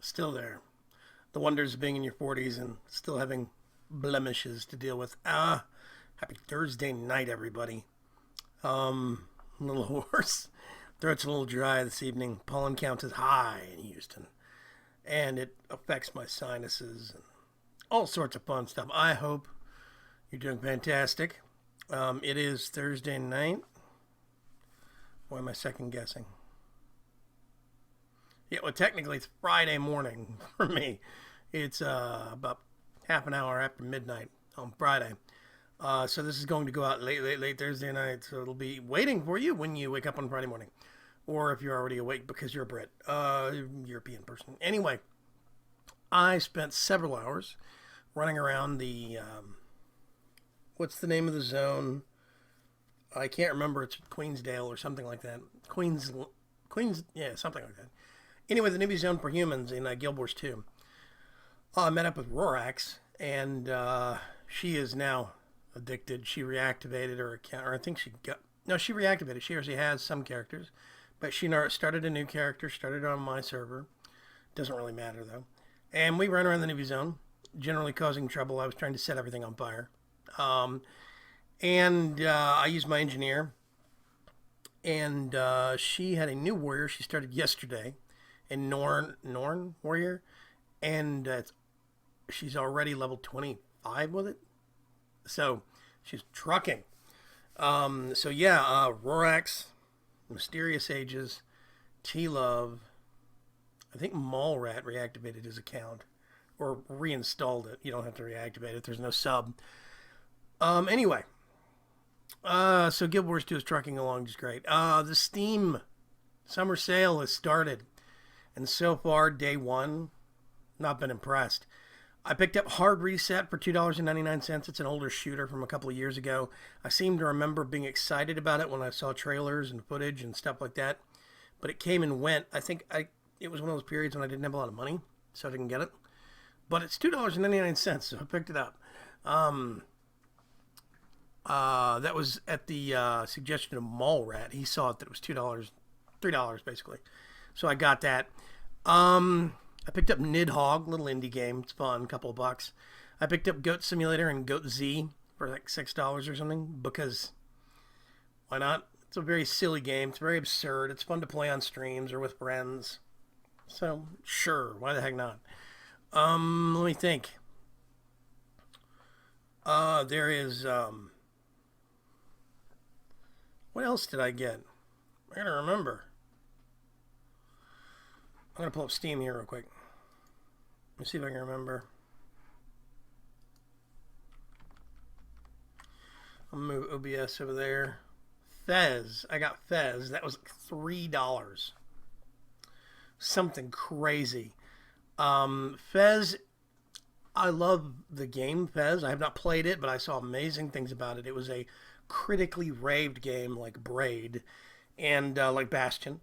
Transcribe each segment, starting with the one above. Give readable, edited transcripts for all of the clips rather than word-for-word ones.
Still there. The wonders of being in your 40s and still having blemishes to deal with. Happy Thursday night, everybody. A little hoarse. Throat's a little dry this evening. Pollen count is high in Houston. And it affects my sinuses and all sorts of fun stuff. I hope you're doing fantastic. It is Thursday night. Why am I second guessing? Yeah, well, technically it's Friday morning for me. It's about half an hour after midnight on Friday. So this is going to go out late Thursday night. So it'll be waiting for you when you wake up on Friday morning. Or if you're already awake because you're a Brit, European person. Anyway, I spent several hours running around the, what's the name of the zone? I can't remember. It's Queensdale or something like that. Queens, yeah, something like that. Anyway, the newbie zone for humans in Guild Wars 2. I met up with Rorax, and she is now addicted. She reactivated her account, or I think she got, no, she reactivated. She actually has some characters, but she started a new character, started on my server. Doesn't really matter, though. And we ran around the newbie zone, generally causing trouble. I was trying to set everything on fire. I used my engineer, and she had a new warrior. She started yesterday, in Norn warrior, and she's already level 25 with it. So she's trucking. Rorax, Mysterious Ages, T-Love. I think Mallrat reactivated his account or reinstalled it. You don't have to reactivate it. There's no sub. Anyway. So Guild Wars 2 is trucking along just great. The Steam summer sale has started. And so far, day one, not been impressed. I picked up Hard Reset for $2.99. It's an older shooter from a couple of years ago. I seem to remember being excited about it when I saw trailers and footage and stuff like that. But it came and went. I think it was one of those periods when I didn't have a lot of money, so I didn't get it. But it's $2.99, so I picked it up. That was at the suggestion of Mallrat. He saw it that it was $3 basically. So I got that. I picked up Nidhogg, little indie game. It's fun, couple of bucks. I picked up Goat Simulator and Goat Z for like $6 or something because why not? It's a very silly game. It's very absurd. It's fun to play on streams or with friends. So sure, why the heck not? Let me think. There is what else did I get? I gotta remember. I'm gonna pull up Steam here real quick. Let me see if I can remember. I'll move OBS over there. Fez. I got Fez. That was $3. Something crazy. Fez. I love the game Fez. I have not played it, but I saw amazing things about it. It was a critically raved game like Braid and like Bastion.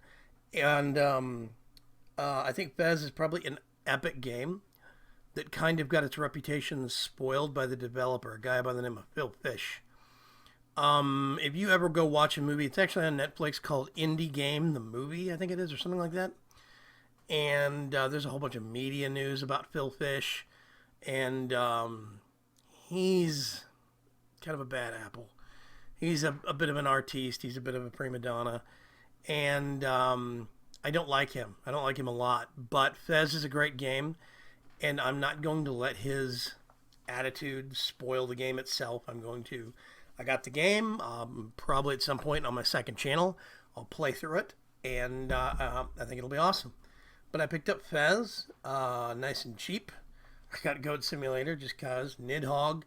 And I think Fez is probably an epic game that kind of got its reputation spoiled by the developer, a guy by the name of Phil Fish. If you ever go watch a movie, it's actually on Netflix called Indie Game, the movie, I think it is, or something like that. And there's a whole bunch of media news about Phil Fish. And he's kind of a bad apple. He's a bit of an artiste. He's a bit of a prima donna. And I don't like him. I don't like him a lot. But Fez is a great game. And I'm not going to let his attitude spoil the game itself. I got the game. Probably at some point on my second channel, I'll play through it. And I think it'll be awesome. But I picked up Fez. Nice and cheap. I got Goat Simulator just cause. Nidhogg.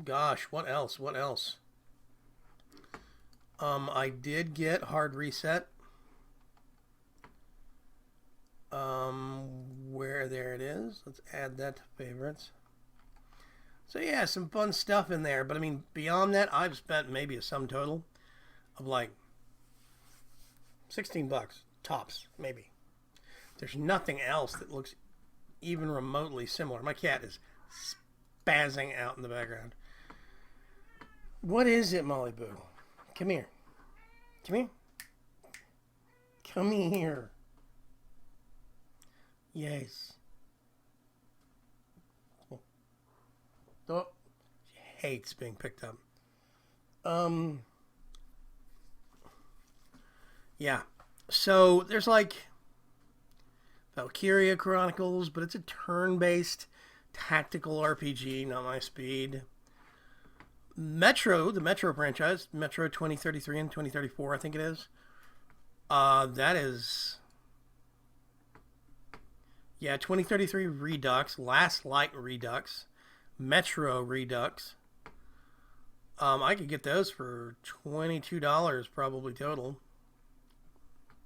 Gosh, what else? I did get Hard Reset. Where there it is. Let's add that to favorites. So yeah, some fun stuff in there. But I mean, beyond that, I've spent maybe a sum total of like $16 tops, maybe. There's nothing else that looks even remotely similar. My cat is spazzing out in the background. What is it, Molly Boo? Come here. Come here. Yes. Oh, she hates being picked up. Um, yeah. So there's like Valkyria Chronicles, but it's a turn-based tactical RPG, not my speed. Metro, the Metro franchise, Metro 2033 and 2034, I think it is. That is, yeah, 2033 Redux, Last Light Redux, Metro Redux. I could get those for $22 probably total.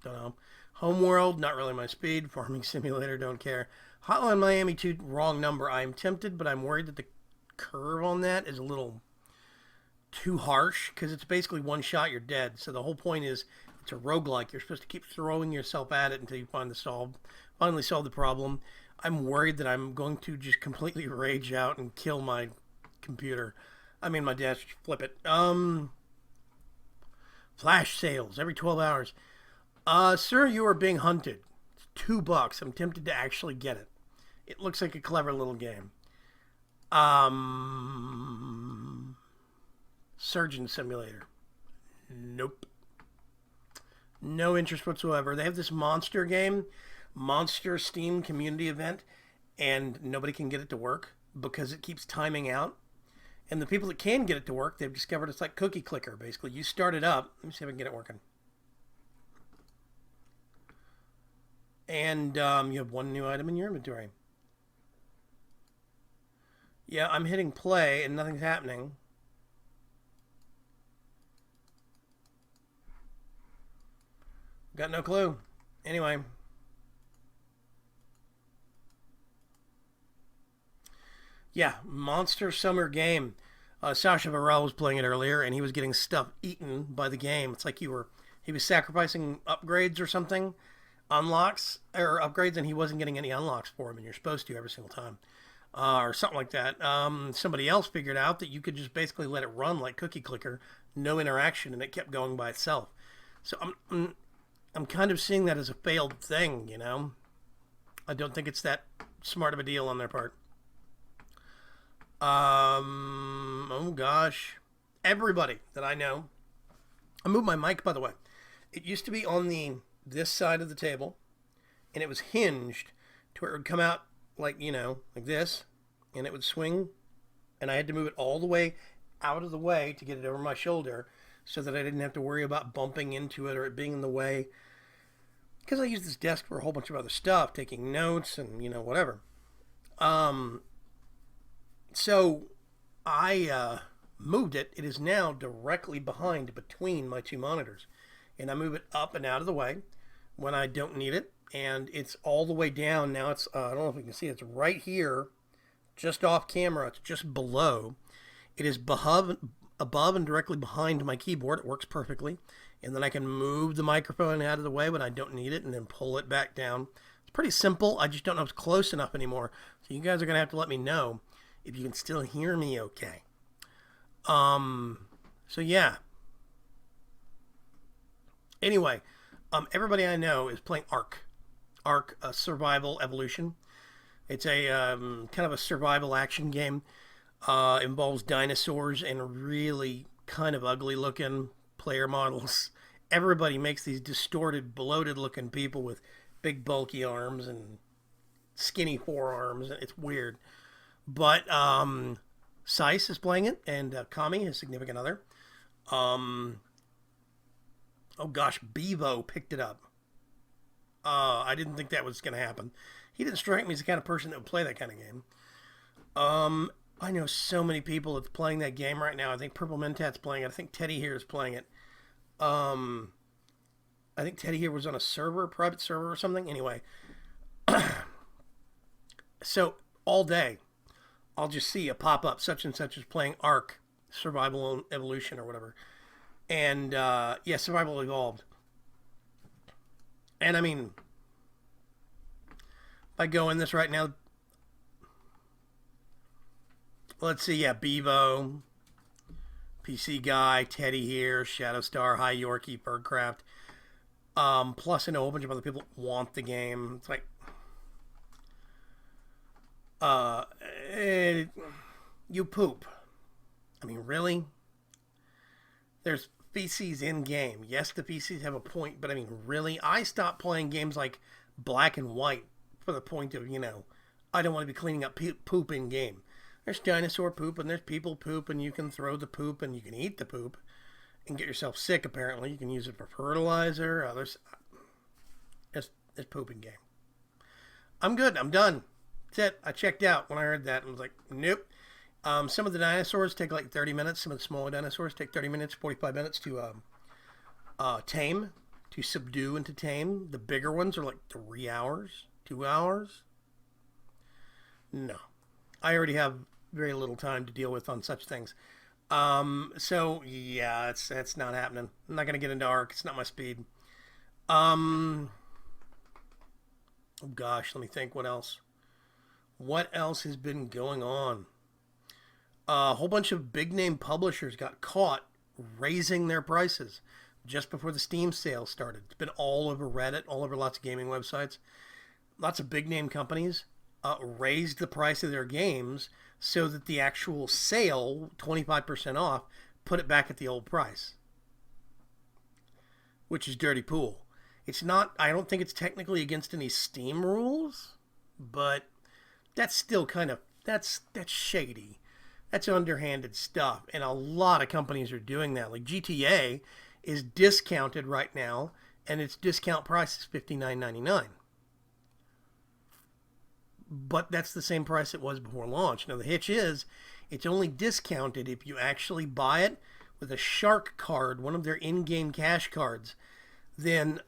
Don't know. Homeworld, not really my speed. Farming Simulator, don't care. Hotline Miami 2, wrong number. I'm tempted, but I'm worried that the curve on that is a little too harsh because it's basically one shot, you're dead. So the whole point is it's a roguelike. You're supposed to keep throwing yourself at it until you finally solve the problem. I'm worried that I'm going to just completely rage out and kill my computer. I mean, my desk, flip it. Flash sales every 12 hours. Sir, you are being hunted. It's $2. I'm tempted to actually get it. It looks like a clever little game. Surgeon Simulator. Nope. No interest whatsoever. They have this monster game, Monster Steam community event, and nobody can get it to work because it keeps timing out. And the people that can get it to work, they've discovered it's like cookie clicker, basically. You start it up. Let me see if I can get it working. And you have one new item in your inventory. Yeah, I'm hitting play and nothing's happening. Got no clue. Anyway. Yeah, Monster Summer Game. Sasha Varel was playing it earlier, and he was getting stuff eaten by the game. It's like he was sacrificing upgrades or something, unlocks or upgrades, and he wasn't getting any unlocks for them, and you're supposed to every single time, or something like that. Somebody else figured out that you could just basically let it run like cookie clicker, no interaction, and it kept going by itself. So I'm kind of seeing that as a failed thing, you know. I don't think it's that smart of a deal on their part. Oh gosh. Everybody that I know. I moved my mic, by the way. It used to be on this side of the table, and it was hinged to where it would come out like, you know, like this, and it would swing, and I had to move it all the way out of the way to get it over my shoulder so that I didn't have to worry about bumping into it or it being in the way. Because I use this desk for a whole bunch of other stuff, taking notes and, you know, whatever. So I moved it. It is now directly behind between my two monitors. And I move it up and out of the way when I don't need it. And it's all the way down. Now it's, I don't know if you can see, it's right here, just off camera. It's just below. It is above and directly behind my keyboard. It works perfectly. And then I can move the microphone out of the way when I don't need it and then pull it back down. It's pretty simple. I just don't know if it's close enough anymore. So you guys are going to have to let me know if you can still hear me okay. So yeah. Anyway, everybody I know is playing Ark. Ark, Survival Evolution. It's a kind of a survival action game. Involves dinosaurs and really kind of ugly looking player models. Everybody makes these distorted, bloated looking people with big bulky arms and skinny forearms. It's weird. But Sice is playing it, and Kami, his significant other. Oh gosh, Bevo picked it up. I didn't think that was going to happen. He didn't strike me as the kind of person that would play that kind of game. I know so many people that's playing that game right now. I think Purple Mentat's playing it. I think Teddy here is playing it. I think Teddy here was on a server, private server or something. Anyway. So, all day, I'll just see a pop-up, such and such is playing Ark, Survival Evolution or whatever. And, yeah, Survival Evolved. And, I mean, if I go in this right now, let's see, yeah, Bevo, PC Guy, Teddy here, Shadowstar, High Yorkie, Birdcraft. Plus, I know a whole bunch of other people want the game. It's like, Uh, eh, you poop. I mean, really? There's feces in game. Yes, the feces have a point, but I mean, really? I stopped playing games like Black and White for the point of, I don't want to be cleaning up poop in game. There's dinosaur poop and there's people poop, and you can throw the poop and you can eat the poop and get yourself sick, apparently. You can use it for fertilizer. Others. It's poop in game. I'm good. I'm done. That's it. I checked out when I heard that and was like, nope. Some of the dinosaurs take like 30 minutes. Some of the smaller dinosaurs take 30 minutes, 45 minutes to tame, to subdue and to tame. The bigger ones are like 3 hours, 2 hours. No. I already have very little time to deal with on such things. So yeah, that's not happening. I'm not gonna get into Ark. It's not my speed. Um, oh gosh, let me think. What else? What else has been going on? A whole bunch of big name publishers got caught raising their prices just before the Steam sale started. It's been all over Reddit, all over lots of gaming websites. Lots of big name companies raised the price of their games so that the actual sale, 25% off, put it back at the old price, which is dirty pool. It's not, I don't think it's technically against any Steam rules, but that's still kind of, that's shady. That's underhanded stuff, and a lot of companies are doing that. Like GTA is discounted right now, and its discount price is $59.99. But that's the same price it was before launch. Now the hitch is, it's only discounted if you actually buy it with a Shark card, one of their in-game cash cards. Then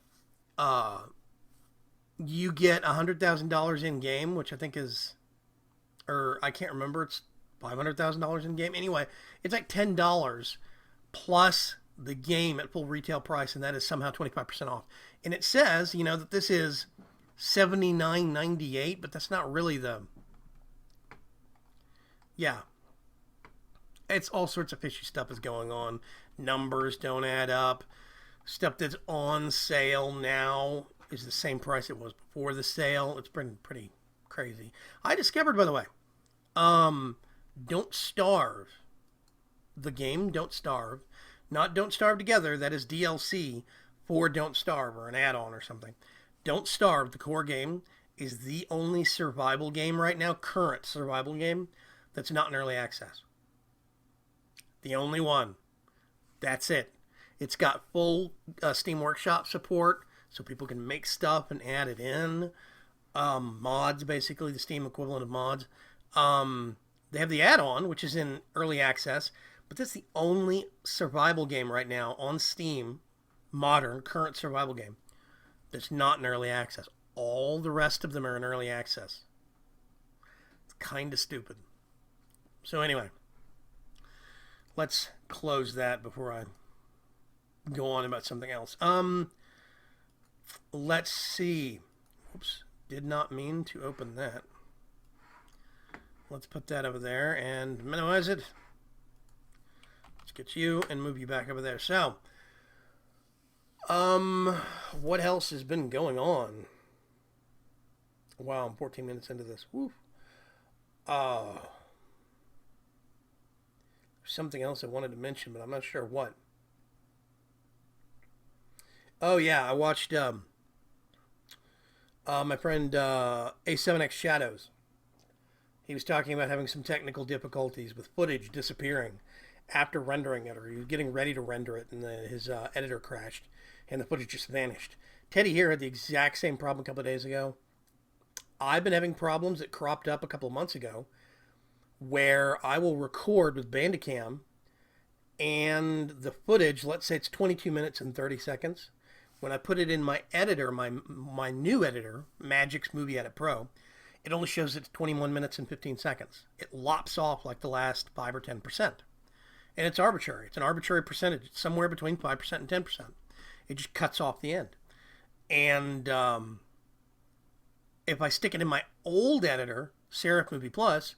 you get $100,000 in game, which I think is, or I can't remember. It's $500,000 in game. Anyway, it's like $10 plus the game at full retail price, and that is somehow 25% off. And it says, that this is $79.98, but that's not really the. Yeah, it's all sorts of fishy stuff is going on. Numbers don't add up. Stuff that's on sale now is the same price it was before the sale. It's been pretty crazy. I discovered, by the way, Don't Starve. The game Don't Starve. Not Don't Starve Together. That is DLC for Don't Starve, or an add-on or something. Don't Starve, the core game, is the only survival game right now, current survival game, that's not in early access. The only one. That's it. It's got full Steam Workshop support, so people can make stuff and add it in. Mods, basically, the Steam equivalent of mods. They have the add-on, which is in early access, but that's the only survival game right now on Steam, modern, current survival game, that's not in early access. All the rest of them are in early access. It's kind of stupid. So anyway, let's close that before I go on about something else. Let's see. Oops, did not mean to open that. Let's put that over there and minimize it. Let's get you and move you back over there. So, what else has been going on? Wow, I'm 14 minutes into this. Woo. Something else I wanted to mention, but I'm not sure what. Oh yeah, I watched my friend A7X Shadows. He was talking about having some technical difficulties with footage disappearing after rendering it, or he was getting ready to render it, and his editor crashed, and the footage just vanished. Teddy here had the exact same problem a couple of days ago. I've been having problems that cropped up a couple of months ago, where I will record with Bandicam, and the footage, let's say it's 22 minutes and 30 seconds. When I put it in my editor, my new editor, Magix Movie Edit Pro, it only shows it's 21 minutes and 15 seconds. It lops off like the last 5 or 10%. And it's arbitrary. It's an arbitrary percentage. It's somewhere between 5% and 10%. It just cuts off the end. And if I stick it in my old editor, Serif Movie Plus,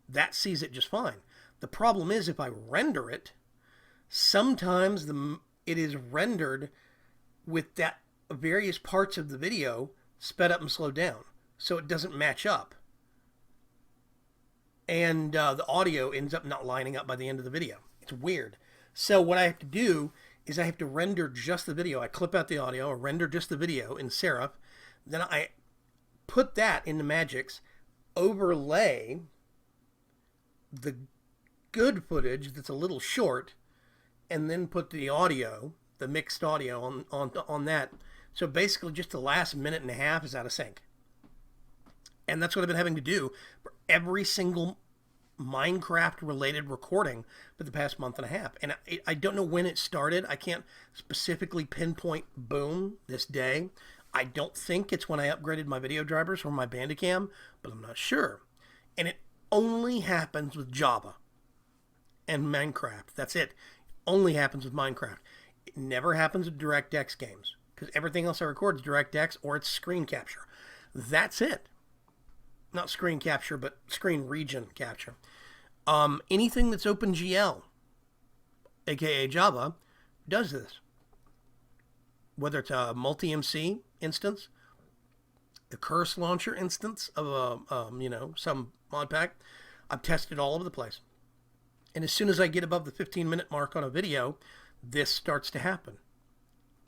that sees it just fine. The problem is if I render it, sometimes it is rendered with that various parts of the video sped up and slowed down, so it doesn't match up. and the audio ends up not lining up by the end of the video. It's weird. So what I have to do is I have to render just the video. I clip out the audio, or render just the video in Serif. Then I put that into Magix, overlay the good footage that's a little short, and then put the audio, the mixed audio on that. So basically just the last minute and a half is out of sync. And that's what I've been having to do for every single Minecraft related recording for the past month and a half. And I don't know when it started. I can't specifically pinpoint, boom, this day. I don't think it's when I upgraded my video drivers from my Bandicam, but I'm not sure. And it only happens with Java and Minecraft. That's it. It only happens with Minecraft. It never happens with DirectX games, because everything else I record is DirectX or it's screen capture. That's it. Not screen capture, but screen region capture. Anything that's OpenGL, aka Java, does this. Whether it's a multi-MC instance, the Curse Launcher instance of some mod pack, I've tested all over the place. And as soon as I get above the 15-minute mark on a video, this starts to happen.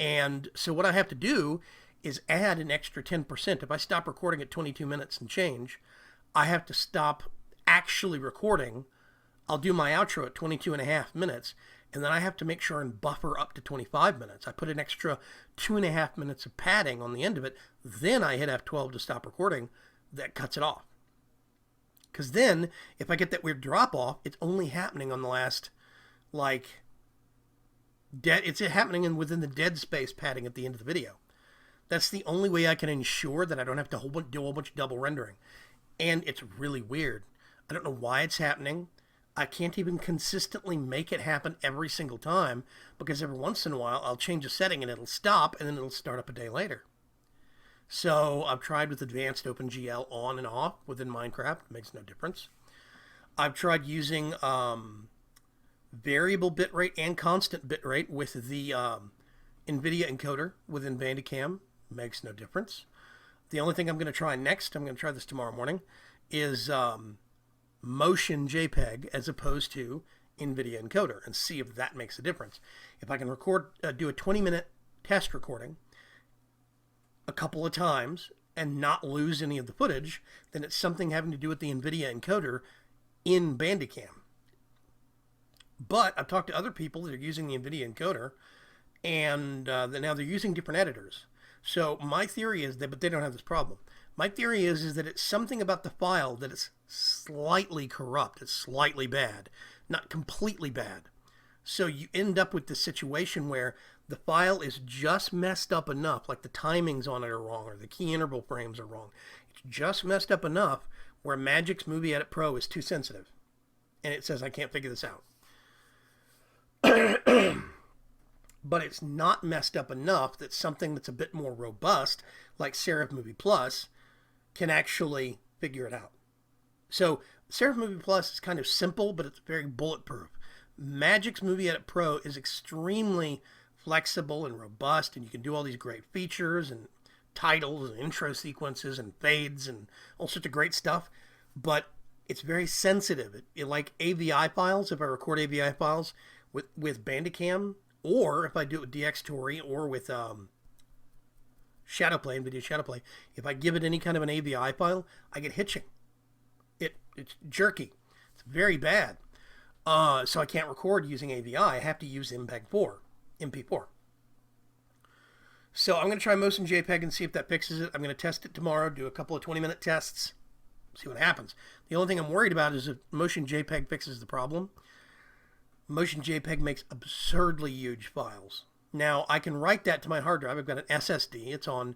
And so what I have to do is add an extra 10%. If I stop recording at 22 minutes and change, I have to stop actually recording. I'll do my outro at 22 and a half minutes, and then I have to make sure and buffer up to 25 minutes. I put an extra 2.5 minutes of padding on the end of it. Then I hit F12 to stop recording. That cuts it off. Because then, if I get that weird drop off, it's only happening on the last, it's happening within the dead space padding at the end of the video. That's the only way I can ensure that I don't have to do a whole bunch of double rendering. And it's really weird. I don't know why it's happening. I can't even consistently make it happen every single time, because every once in a while I'll change a setting and it'll stop, and then it'll start up a day later. So I've tried with advanced OpenGL on and off within Minecraft. It makes no difference. I've tried using variable bitrate and constant bitrate with the NVIDIA encoder within Bandicam. Makes no difference. The only thing I'm going to try next, I'm going to try this tomorrow morning, is motion JPEG as opposed to NVIDIA encoder, and see if that makes a difference. If I can do a 20-minute test recording a couple of times and not lose any of the footage, then it's something having to do with the NVIDIA encoder in Bandicam. But I've talked to other people that are using the NVIDIA encoder, and now they're using different editors. So my theory is that, but they don't have this problem. My theory is that it's something about the file that is slightly corrupt. It's slightly bad, not completely bad. So you end up with this situation where the file is just messed up enough, like the timings on it are wrong or the key interval frames are wrong. It's just messed up enough where Magix Movie Edit Pro is too sensitive. And it says, I can't figure this out. But it's not messed up enough that something that's a bit more robust, like Serif Movie Plus, can actually figure it out. So Serif Movie Plus is kind of simple, but it's very bulletproof. Magix Movie Edit Pro is extremely flexible and robust, and you can do all these great features and titles and intro sequences and fades and all sorts of great stuff, but it's very sensitive. Like AVI files, if I record AVI files with Bandicam, or if I do it with DxTory or with Shadowplay, NVIDIA Shadowplay, if I give it any kind of an AVI file, I get hitching. It's jerky. It's very bad. So I can't record using AVI. I have to use MP4. So I'm going to try Motion JPEG and see if that fixes it. I'm going to test it tomorrow, do a couple of 20-minute tests, see what happens. The only thing I'm worried about is if Motion JPEG fixes the problem. Motion JPEG makes absurdly huge files. Now, I can write that to my hard drive. I've got an SSD. It's on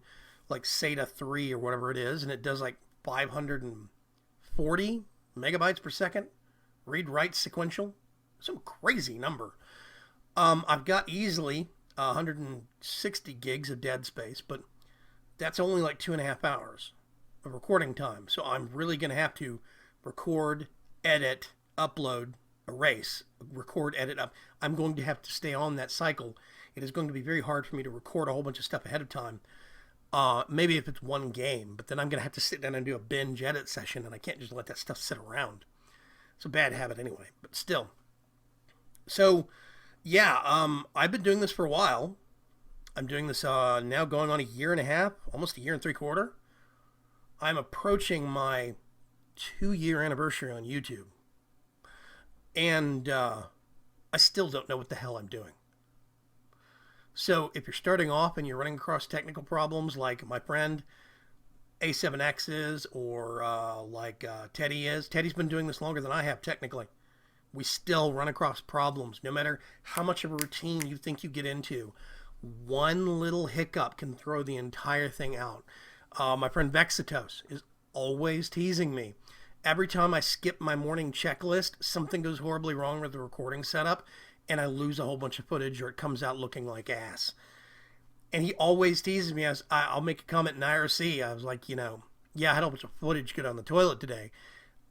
like SATA 3 or whatever it is, and it does like 540 megabytes per second. Read-write sequential. Some crazy number. I've got easily 160 gigs of dead space, but that's only like 2.5 hours of recording time. So I'm really going to have to record, edit, upload, erase, record, edit, up. I'm going to have to stay on that cycle. It is going to be very hard for me to record a whole bunch of stuff ahead of time. Maybe if it's one game, but then I'm going to have to sit down and do a binge edit session, and I can't just let that stuff sit around. It's a bad habit anyway, but still. So, yeah, I've been doing this for a while. I'm doing this now going on a year and a half, almost a year and 3/4. I'm approaching my 2-year anniversary on YouTube. And I still don't know what the hell I'm doing. So if you're starting off and you're running across technical problems like my friend A7X is, or like Teddy is, Teddy's been doing this longer than I have technically. We still run across problems. No matter how much of a routine you think you get into, one little hiccup can throw the entire thing out. My friend Vexitos is always teasing me. Every time I skip my morning checklist, something goes horribly wrong with the recording setup, and I lose a whole bunch of footage, or it comes out looking like ass. And he always teases me. I'll make a comment in IRC. I was like, yeah, I had a bunch of footage get on the toilet today.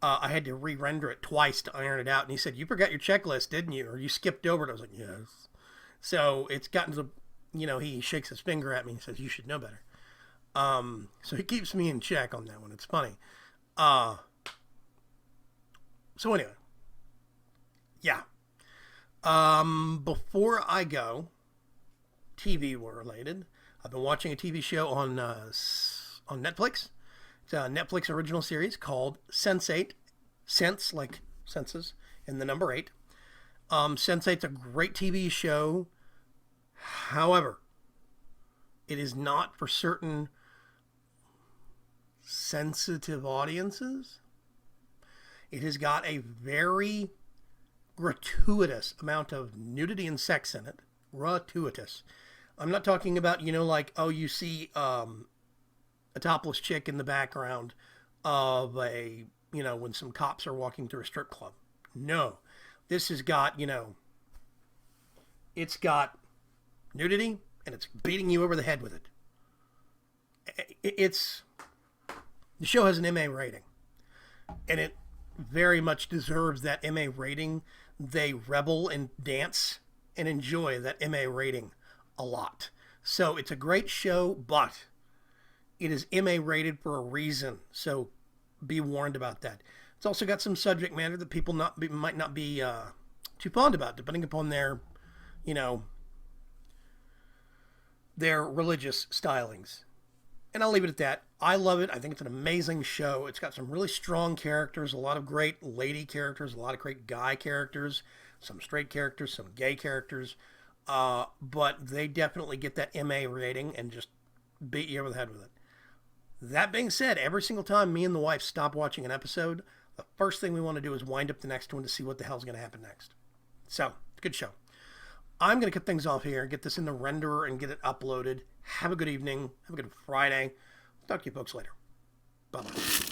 I had to re-render it twice to iron it out. And he said, you forgot your checklist, didn't you? Or you skipped over it. I was like, yes. So it's gotten to the, he shakes his finger at me and says, you should know better. So he keeps me in check on that one. It's funny. So anyway, yeah. Before I go, TV related, I've been watching a TV show on Netflix. It's a Netflix original series called Sense8. Sense, like senses, and the number 8. Sense8's a great TV show. However, it is not for certain sensitive audiences. It has got a very gratuitous amount of nudity and sex in it. Gratuitous. I'm not talking about, like, you see a topless chick in the background of when some cops are walking through a strip club. No. This has got, it's got nudity, and it's beating you over the head with it. The show has an MA rating, and it very much deserves that MA rating. They revel and dance and enjoy that MA rating a lot. So it's a great show, but it is MA rated for a reason. So be warned about that. It's also got some subject matter that people might not be too fond about, depending upon their religious stylings. And I'll leave it at that. I love it. I think it's an amazing show. It's got some really strong characters, a lot of great lady characters, a lot of great guy characters, some straight characters, some gay characters. But they definitely get that MA rating and just beat you over the head with it. That being said, every single time me and the wife stop watching an episode, the first thing we want to do is wind up the next one to see what the hell's going to happen next. So, good show. I'm going to cut things off here, get this in the renderer, and get it uploaded. Have a good evening. Have a good Friday. Talk to you folks later. Bye-bye.